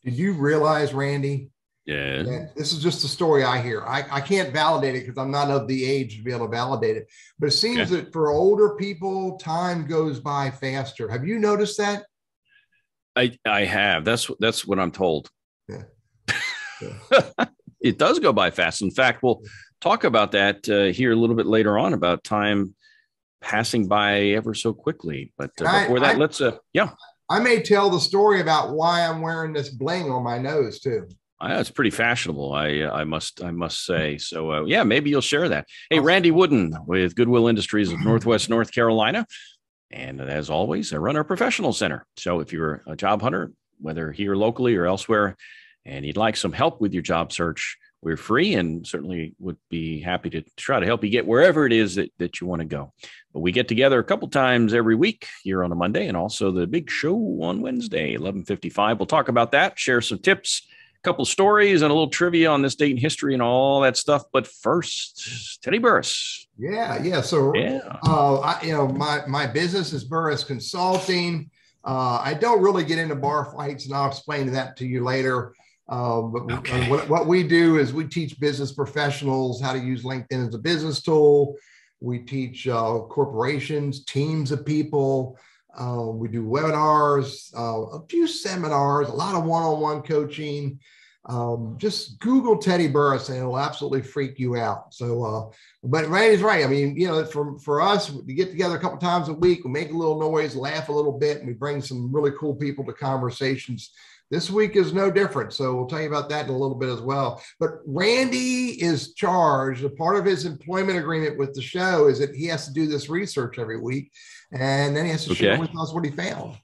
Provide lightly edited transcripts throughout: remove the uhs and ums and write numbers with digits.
Did you realize, Randy, Yeah. and this is just a story I hear. I can't validate it because I'm not of the age to be able to validate it. But it seems Okay. that for older people, time goes by faster. Have you noticed that? I have. That's what I'm told. Yeah. Yeah. It does go by fast. In fact, we'll talk about that here a little bit later on about time passing by ever so quickly. But And before that, let's yeah. I may tell the story about why I'm wearing this bling on my nose too. It's pretty fashionable. I must say. So yeah, maybe you'll share that. Hey, I'll, Randy Wooden with Goodwill Industries of Northwest North Carolina, and as always, I run our professional center. So if you're a job hunter, whether here locally or elsewhere, and you'd like some help with your job search, we're free and certainly would be happy to try to help you get wherever it is that you want to go. But we get together a couple times every week here on a Monday, and also the big show on Wednesday, 11:55. We'll talk about that, share some tips, couple stories, and a little trivia on this date in history and all that stuff. But first, Teddy Burriss. yeah. So, Yeah. my business is Burriss Consulting. I don't really get into bar fights, and I'll explain that to you later. But Okay. what we do is we teach business professionals how to use LinkedIn as a business tool. We teach corporations, teams of people. We do webinars, a few seminars, a lot of one-on-one coaching. Just Google Teddy Burriss and it'll absolutely freak you out. So, but Randy's right. I mean, for us, we get together a couple times a week, we make a little noise, laugh a little bit, and we bring some really cool people to conversations. This week is no different. So we'll tell you about that in a little bit as well. But Randy is charged. A part of his employment agreement with the show is that he has to do this research every week. And then he has to share with us what he found.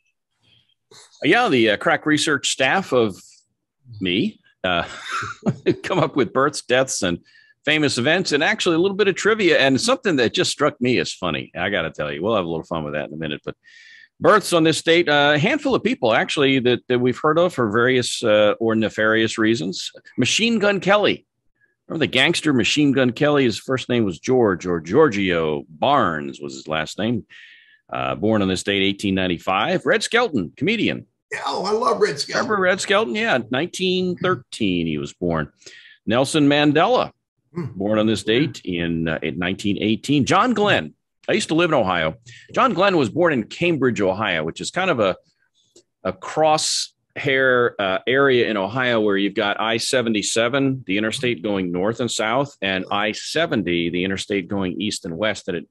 Yeah, the crack research staff of me come up with births, deaths, and famous events, and actually a little bit of trivia and something that just struck me as funny. I got to tell you, we'll have a little fun with that in a minute. But births on this date, a handful of people actually that we've heard of for various or nefarious reasons. Machine Gun Kelly. Remember the gangster Machine Gun Kelly? His first name was George, or Giorgio Barnes was his last name. Born on this date, 1895. Red Skelton, comedian. Oh, I love Red Skelton. Remember Red Skelton? Yeah, 1913 he was born. Nelson Mandela, born on this date in 1918. John Glenn. I used to live in Ohio. John Glenn was born in Cambridge, Ohio, which is kind of a crosshair area in Ohio where you've got I-77, the interstate going north and south, and I-70, the interstate going east and west. And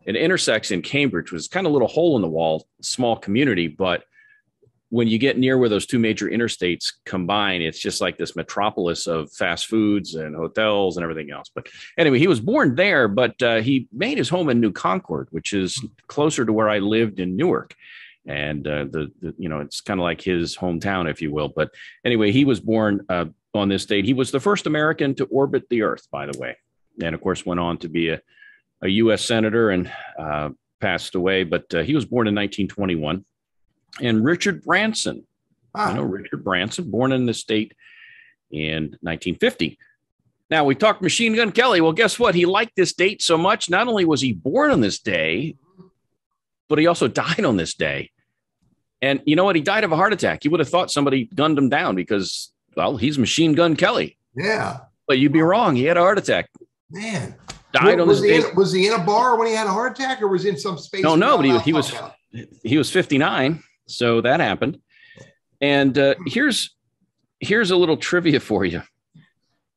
it intersects in Cambridge, which is kind of a little hole in the wall, small community. But when you get near where those two major interstates combine, it's just like this metropolis of fast foods and hotels and everything else. But anyway, he was born there, but he made his home in New Concord, which is closer to where I lived in Newark. And it's kind of like his hometown, if you will. But anyway, he was born on this date. He was the first American to orbit the Earth, by the way. And of course, went on to be a U.S. senator and passed away. But he was born in 1921. And Richard Branson, Richard Branson, born in the state in 1950. Now, we talked Machine Gun Kelly. Well, guess what? He liked this date so much. Not only was he born on this day, but he also died on this day. And you know what? He died of a heart attack. You would have thought somebody gunned him down because, well, he's Machine Gun Kelly. Yeah. But you'd be wrong. He had a heart attack. Man. Died on this day. Was he in a bar when he had a heart attack, or was he in some space? No, but he was 59. So that happened. And here's a little trivia for you.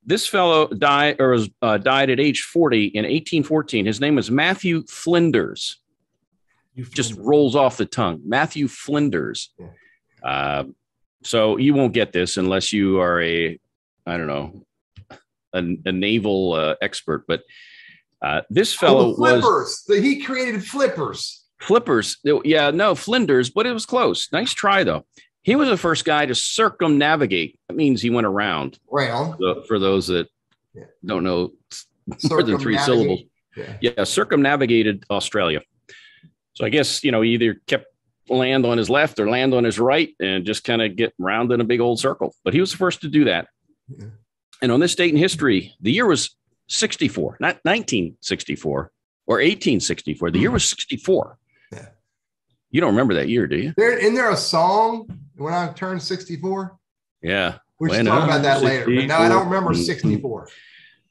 This fellow died at age 40 in 1814. His name was Matthew Flinders. Just rolls off the tongue. Matthew Flinders. So you won't get this unless you are a naval expert. But this fellow he created flippers. Flippers. Yeah, no, Flinders, but it was close. Nice try, though. He was the first guy to circumnavigate. That means he went around. So for those that don't know more than three syllables. Yeah, circumnavigated Australia. So I guess, he either kept land on his left or land on his right and just kind of get round in a big old circle. But he was the first to do that. Yeah. And on this date in history, the year was 64, not 1964 or 1864. The year was 64. Yeah. You don't remember that year, do you? Isn't there a song when I turned 64? Yeah. We should talk about that later. But no, I don't remember 64.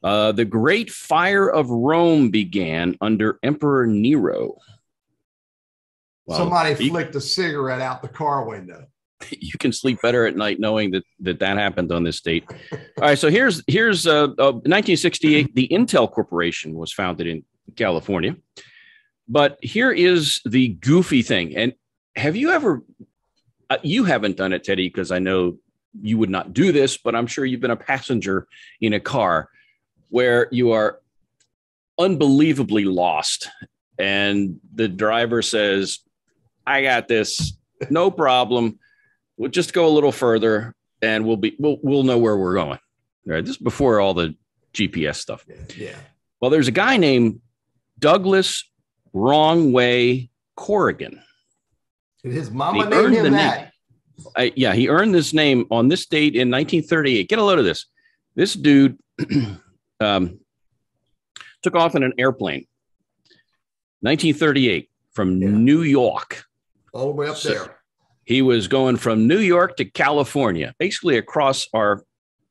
The Great Fire of Rome began under Emperor Nero. Well, somebody flicked a cigarette out the car window. You can sleep better at night knowing that happened on this date. All right, so here's 1968. The Intel Corporation was founded in California. But here is the goofy thing. And have you ever? You haven't done it, Teddy, because I know you would not do this. But I'm sure you've been a passenger in a car where you are unbelievably lost, and the driver says, "I got this, no problem. We'll just go a little further, and we'll know where we're going." Right? This is before all the GPS stuff. Yeah. Well, there's a guy named Douglas Wrong Way Corrigan. Did his mama named him that? Yeah, he earned this name on this date in 1938. Get a load of this. This dude took off in an airplane, 1938, from New York. All the way up there. He was going from New York to California, basically across our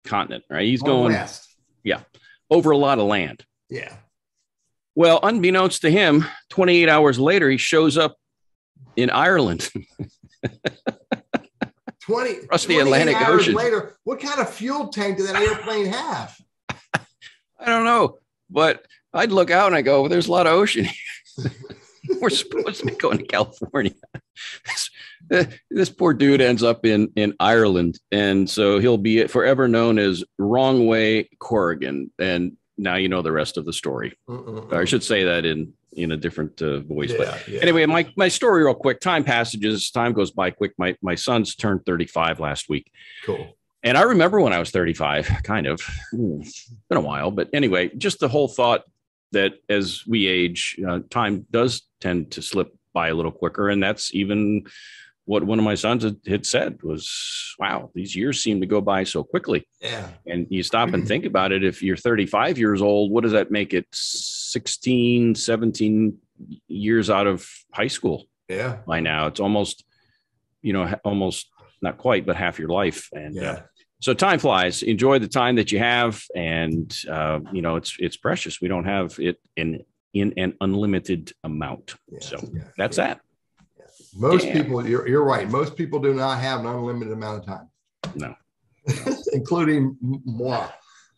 continent, right? He's going west. Yeah, over a lot of land. Yeah. Well, unbeknownst to him, 28 hours later, he shows up in Ireland. 20 across the Atlantic Ocean. Later, what kind of fuel tank did that airplane have? I don't know, but I'd look out and I go, well, there's a lot of ocean. We're supposed to be going to California. This poor dude ends up in Ireland. And so he'll be forever known as Wrong Way Corrigan. And now you know the rest of the story. I should say that in a different voice. Anyway, my story real quick. Time passages. Time goes by quick. My son's turned 35 last week. Cool. And I remember when I was 35, kind of. It's been a while. But anyway, just the whole thought that as we age, time does tend to slip by a little quicker. And that's even what one of my sons had said was, wow, these years seem to go by so quickly. Yeah. And you stop and think about it. If you're 35 years old, what does that make it? 16, 17 years out of high school. Yeah. By now it's almost not quite, but half your life. And so time flies. Enjoy the time that you have. And, it's precious. We don't have it in an unlimited amount. Yeah. So that's that. Most people, you're right. Most people do not have an unlimited amount of time. No. Including moi.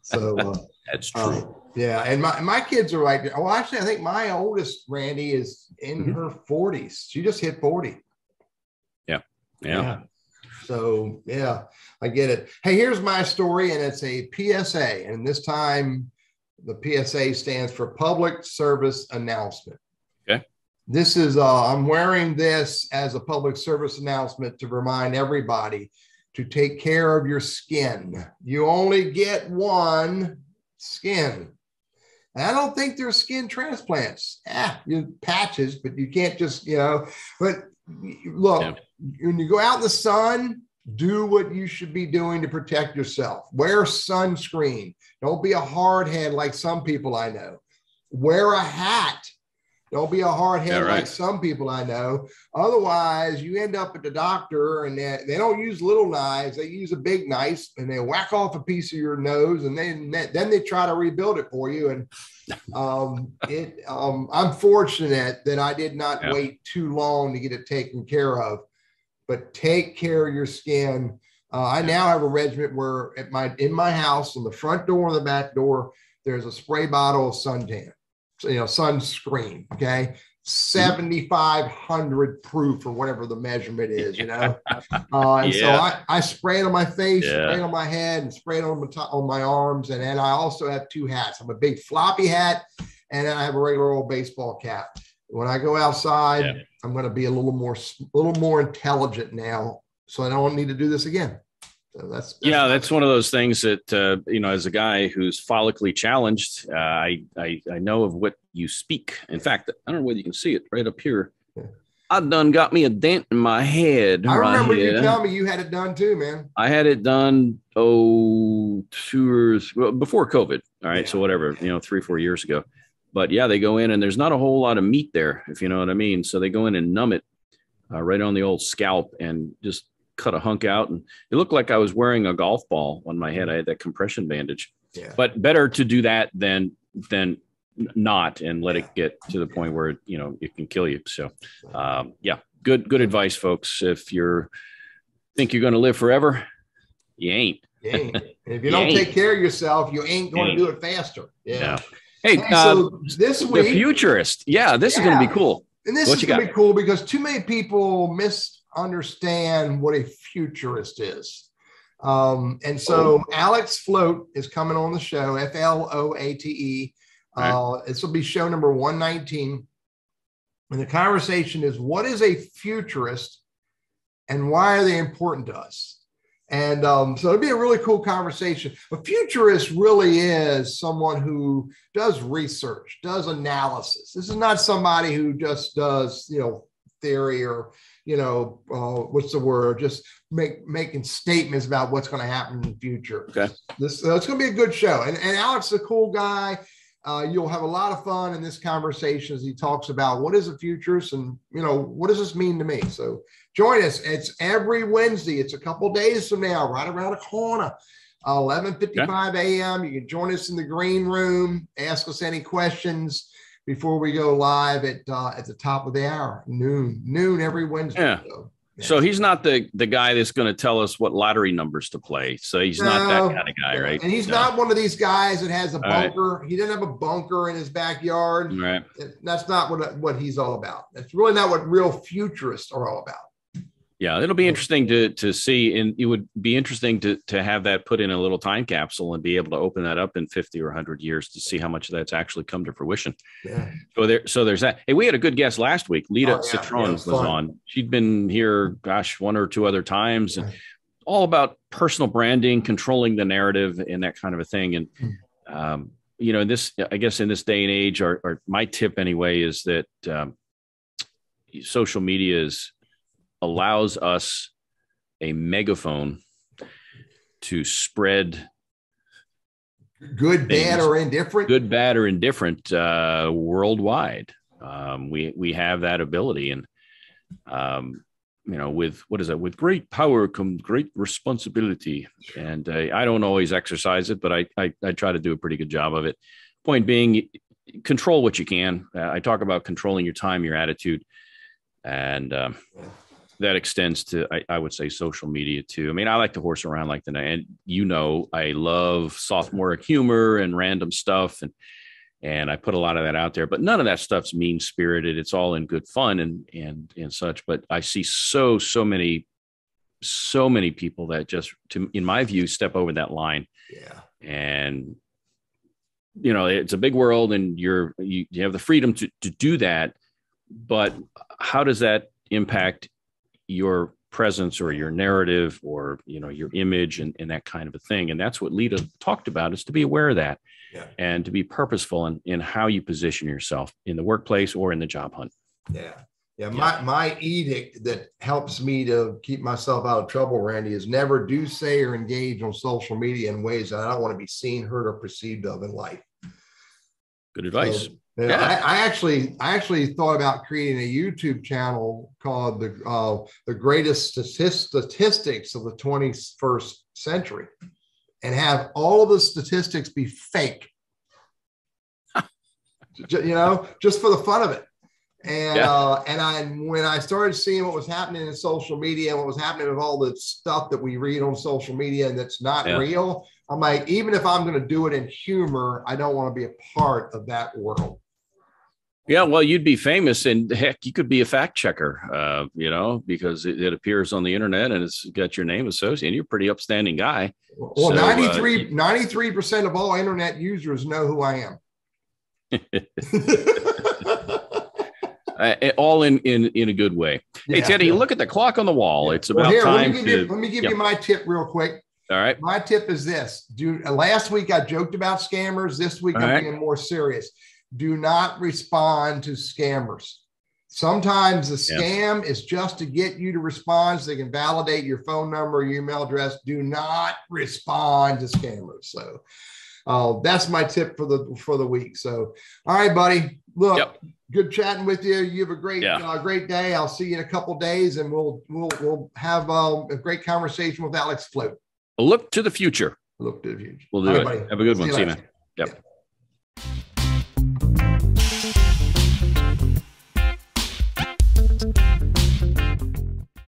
So that's true. And my kids are like, actually, I think my oldest, Randy, is in her 40s. She just hit 40. Yeah. So, I get it. Hey, here's my story, and it's a PSA. And this time, the PSA stands for Public Service Announcement. Okay. This is, I'm wearing this as a public service announcement to remind everybody to take care of your skin. You only get one skin. And I don't think there's skin transplants. Patches, but you can't just, but look, when you go out in the sun, do what you should be doing to protect yourself. Wear sunscreen. Don't be a hard head like some people I know. Wear a hat. Don't be a hard head like some people I know. Otherwise, you end up at the doctor and they don't use little knives. They use a big knife and they whack off a piece of your nose and then they try to rebuild it for you. And I'm fortunate that I did not wait too long to get it taken care of. But take care of your skin. I now have a regimen where in my house, on the front door and the back door, there's a spray bottle of suntan. Sunscreen, okay, 7,500 proof or whatever the measurement is, So I spray it on my face, spray it on my head, and spray it on my arms, and then I also have two hats. I have a big floppy hat, and then I have a regular old baseball cap. When I go outside, I'm going to be a little more intelligent now, so I don't need to do this again. So that's one of those things that, as a guy who's follically challenged, I know of what you speak. In fact, I don't know whether you can see it right up here. Yeah. I done got me a dent in my head. I remember you telling me you had it done too, man. I had it done, before COVID. All right. So whatever, 3-4 years ago. But they go in and there's not a whole lot of meat there, if you know what I mean. So they go in and numb it right on the old scalp and just cut a hunk out, and it looked like I was wearing a golf ball on my head. I had that compression bandage. Yeah. But better to do that than not and let it get to the point where, it can kill you. So, good advice, folks. If think you're going to live forever, you ain't. If you don't take care of yourself, you ain't going to do it faster. Yeah. Hey, so this week, the Futurist. Yeah, this is going to be cool. And this is going to be cool because too many people misunderstand what a futurist is. And so Alex Floate is coming on the show, Floate. This will be show number 119. And the conversation is, what is a futurist and why are they important to us? And so it'll be a really cool conversation. A futurist really is someone who does research, does analysis. This is not somebody who just does, theory or, what's the word? Just making statements about what's going to happen in the future. Okay. It's going to be a good show. And Alex is a cool guy. You'll have a lot of fun in this conversation as he talks about what is a futurist and, what does this mean to me? So join us. It's every Wednesday. It's a couple days from now, right around the corner, 11:55 a.m. You can join us in the green room. Ask us any questions before we go live at the top of the hour, noon every Wednesday. Yeah. So he's not the guy that's going to tell us what lottery numbers to play. So he's not that kind of guy, right? And he's not one of these guys that has a bunker. Right. He doesn't have a bunker in his backyard. Right. That's not what he's all about. That's really not what real futurists are all about. Yeah, it'll be interesting to see, and it would be interesting to have that put in a little time capsule and be able to open that up in 50 or 100 years to see how much of that's actually come to fruition. Yeah. So there's that. Hey, we had a good guest last week. Lita Citron was on. She'd been here, one or two other times, and all about personal branding, controlling the narrative, and that kind of a thing. And this, I guess, in this day and age, or my tip anyway, is that social media allows us a megaphone to spread good, bad, or indifferent worldwide. We have that ability, and with great power comes great responsibility. And I don't always exercise it, but I try to do a pretty good job of it. Point being, control what you can. I talk about controlling your time, your attitude, and that extends to, I would say, social media too. I mean, I like to horse around like that. And I love sophomoric humor and random stuff. And I put a lot of that out there, but none of that stuff's mean spirited. It's all in good fun and such. But I see so many people that just, in my view, step over that line. Yeah. And, it's a big world and you have the freedom to do that. But how does that impact your presence or your narrative or, your image and that kind of a thing? And that's what Lita talked about, is to be aware of that and to be purposeful in how you position yourself in the workplace or in the job hunt. Yeah. My edict that helps me to keep myself out of trouble, Randy, is never do, say, or engage on social media in ways that I don't want to be seen, heard, or perceived of in life. Good advice. So, I actually thought about creating a YouTube channel called the greatest statistics of the 21st century, and have all of the statistics be fake. Just for the fun of it. And when I started seeing what was happening in social media and what was happening with all the stuff that we read on social media and that's not real, I'm like, even if I'm going to do it in humor, I don't want to be a part of that world. Yeah, well, you'd be famous, and heck, you could be a fact checker, because it appears on the internet and it's got your name associated. You're a pretty upstanding guy. Well, 93% of all internet users know who I am. All in a good way. Hey, Teddy, look at the clock on the wall. It's about time. Let me give you my tip real quick. All right. My tip is this. Last week I joked about scammers. This week I'm being more serious. Do not respond to scammers. Sometimes the scam is just to get you to respond so they can validate your phone number or your email address. Do not respond to scammers. So that's my tip for the week. So, all right, buddy. Look, good chatting with you. You have a great great day. I'll see you in a couple of days, and we'll have a great conversation with Alex Floate. Look to the future. Look to the future. We'll do it. Buddy. Have a good one. See you, man. Yep.